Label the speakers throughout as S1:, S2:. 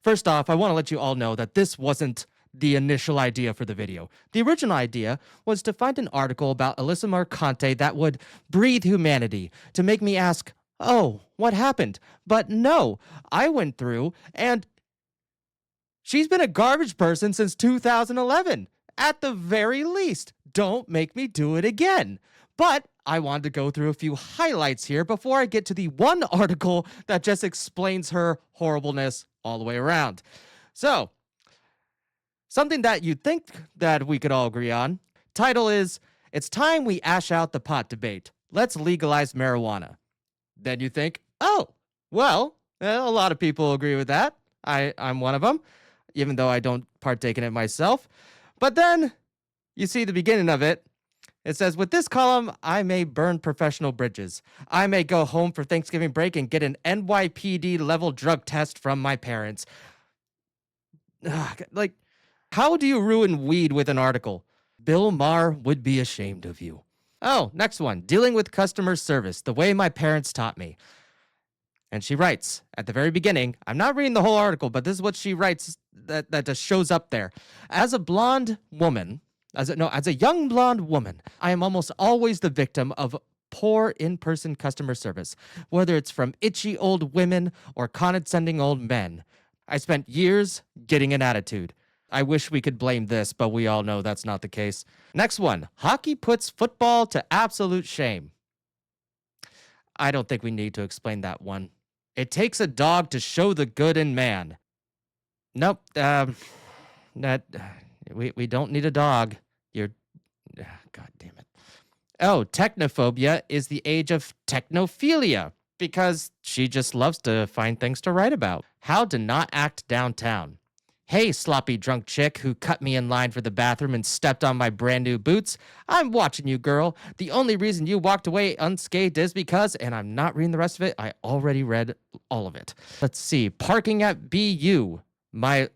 S1: First off, I want to let you all know that this wasn't the initial idea for the video. The original idea was to find an article about Alyssa Mercante that would breathe humanity, to make me ask, oh, what happened? But no, I went through and she's been a garbage person since 2011. At the very least, don't make me do it again. But I wanted to go through a few highlights here before I get to the one article that just explains her horribleness all the way around. So, something that you'd think that we could all agree on. Title is, It's Time We Ash Out the Pot Debate. Let's Legalize Marijuana. Then you think, oh, well, a lot of people agree with that. I'm one of them, even though I don't partake in it myself. But then you see the beginning of it. It says, with this column, I may burn professional bridges. I may go home for Thanksgiving break and get an NYPD level drug test from my parents. Like, how do you ruin weed with an article? Bill Maher would be ashamed of you. Oh, next one. Dealing with customer service, the way my parents taught me. And she writes at the very beginning, I'm not reading the whole article, but this is what she writes that just shows up there. As a blonde woman, as a young blonde woman, I am almost always the victim of poor in-person customer service, whether it's from itchy old women or condescending old men. I spent years getting an attitude. I wish we could blame this, but we all know that's not the case. Next one. Hockey puts football to absolute shame. I don't think we need to explain that one. It takes a dog to show the good in man. Nope. We don't need a dog. God damn it. Oh, technophobia is the age of technophilia because she just loves to find things to write about. How to not act downtown. Hey, sloppy drunk chick who cut me in line for the bathroom and stepped on my brand new boots. I'm watching you, girl. The only reason you walked away unscathed is because, and I'm not reading the rest of it, I already read all of it. Let's see. Parking at BU. My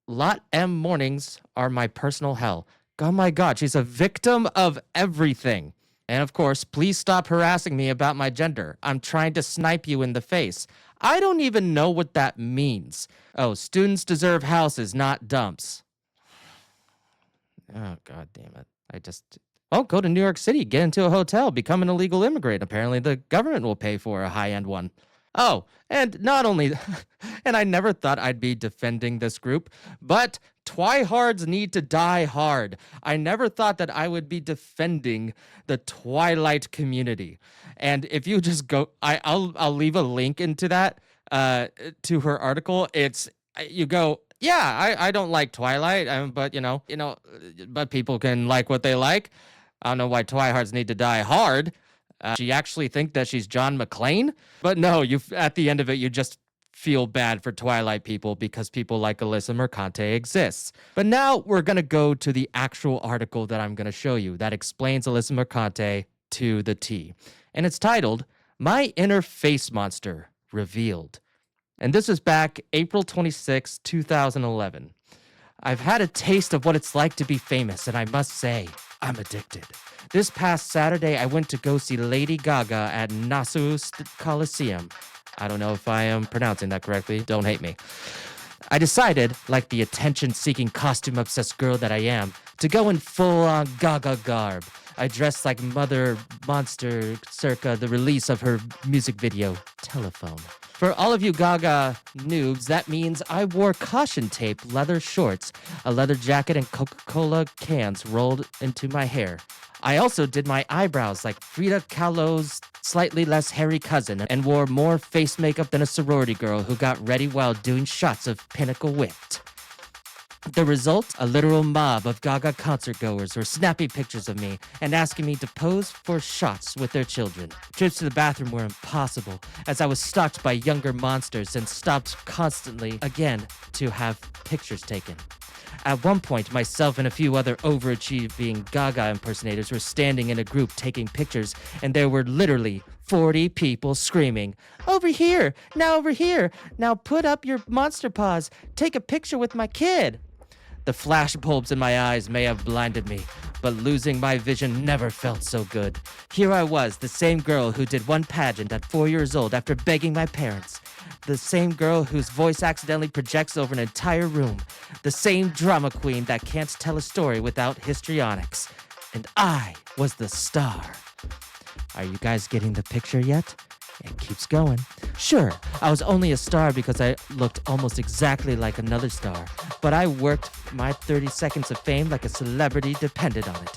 S1: Lot M mornings are my personal hell. Oh my God, she's a victim of everything. And of course, please stop harassing me about my gender. I'm trying to snipe you in the face. I don't even know what that means. Oh, students deserve houses, not dumps. Oh, God damn it. Go to New York City, get into a hotel, become an illegal immigrant. Apparently the government will pay for a high-end one. Oh, and not only, and I never thought I'd be defending this group, but twihards need to die hard. I never thought that I would be defending the Twilight community. And if you just go, I'll leave a link into that, to her article. You go, yeah, I don't like Twilight, but but people can like what they like. I don't know why twihards need to die hard. She actually think that she's John McClane? But no, at the end of it, you just feel bad for Twilight people because people like Alyssa Mercante exists. But now we're going to go to the actual article that I'm going to show you that explains Alyssa Mercante to the T. And it's titled, My Inner Face Monster Revealed. And this is back April 26, 2011. I've had a taste of what it's like to be famous, and I must say, I'm addicted. This past Saturday, I went to go see Lady Gaga at Nassau Coliseum. I don't know if I am pronouncing that correctly. Don't hate me. I decided, like the attention-seeking, costume-obsessed girl that I am, to go in full-on Gaga garb. I dressed like Mother Monster circa the release of her music video, Telephone. For all of you Gaga noobs, that means I wore caution tape leather shorts, a leather jacket, and Coca-Cola cans rolled into my hair. I also did my eyebrows like Frida Kahlo's slightly less hairy cousin and wore more face makeup than a sorority girl who got ready while doing shots of Pinnacle Whipped. The result? A literal mob of Gaga concert goers were snapping pictures of me and asking me to pose for shots with their children. Trips to the bathroom were impossible as I was stalked by younger monsters and stopped constantly again to have pictures taken. At one point, myself and a few other overachieving Gaga impersonators were standing in a group taking pictures, and there were literally 40 people screaming, "Over here! Now over here! Now put up your monster paws! Take a picture with my kid!" The flash bulbs in my eyes may have blinded me, But losing my vision never felt so good. Here I was, the same girl who did one pageant at 4 years old after begging my parents. The same girl whose voice accidentally projects over an entire room. The same drama queen that can't tell a story without histrionics. And I was the star. Are you guys getting the picture yet? It keeps going. Sure, I was only a star because I looked almost exactly like another star, but I worked my 30 seconds of fame like a celebrity depended on it.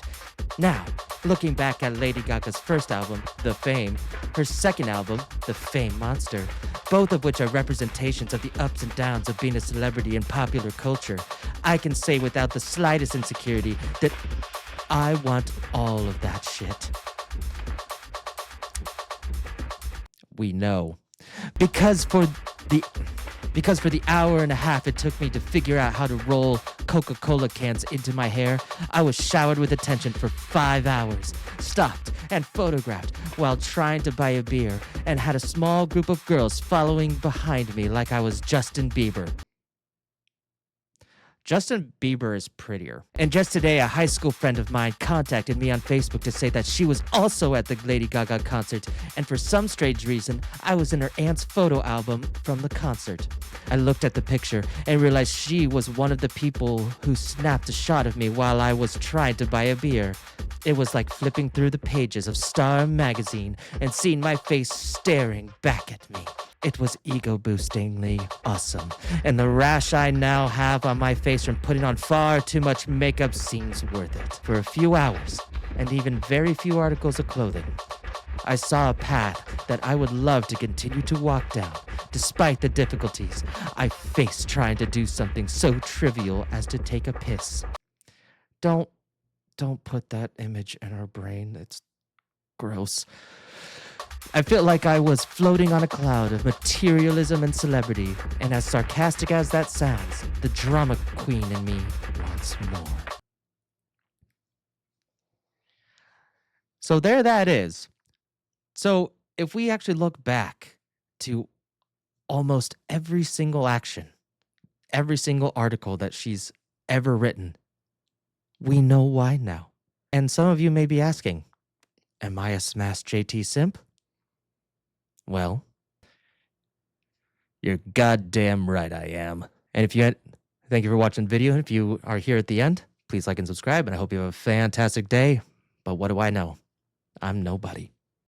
S1: Now, looking back at Lady Gaga's first album, The Fame, her second album, The Fame Monster, both of which are representations of the ups and downs of being a celebrity in popular culture, I can say without the slightest insecurity that I want all of that shit. We know. Because for the hour and a half it took me to figure out how to roll Coca-Cola cans into my hair, I was showered with attention for 5 hours, stopped and photographed while trying to buy a beer, and had a small group of girls following behind me like I was Justin Bieber. Justin Bieber is prettier. And just today, a high school friend of mine contacted me on Facebook to say that she was also at the Lady Gaga concert, and for some strange reason, I was in her aunt's photo album from the concert. I looked at the picture and realized she was one of the people who snapped a shot of me while I was trying to buy a beer. It was like flipping through the pages of Star magazine and seeing my face staring back at me. It was ego-boostingly awesome, and the rash I now have on my face from putting on far too much makeup seems worth it. For a few hours, and even very few articles of clothing, I saw a path that I would love to continue to walk down, despite the difficulties I faced trying to do something so trivial as to take a piss. Don't put that image in our brain. It's gross. I felt like I was floating on a cloud of materialism and celebrity, and as sarcastic as that sounds, the drama queen in me wants more. So there that is. So if we actually look back to almost every single action, every single article that she's ever written, we know why now. And some of you may be asking, am I a SmashJT simp? Well, you're goddamn right I am. And thank you for watching the video. And if you are here at the end, please like and subscribe. And I hope you have a fantastic day. But what do I know? I'm nobody.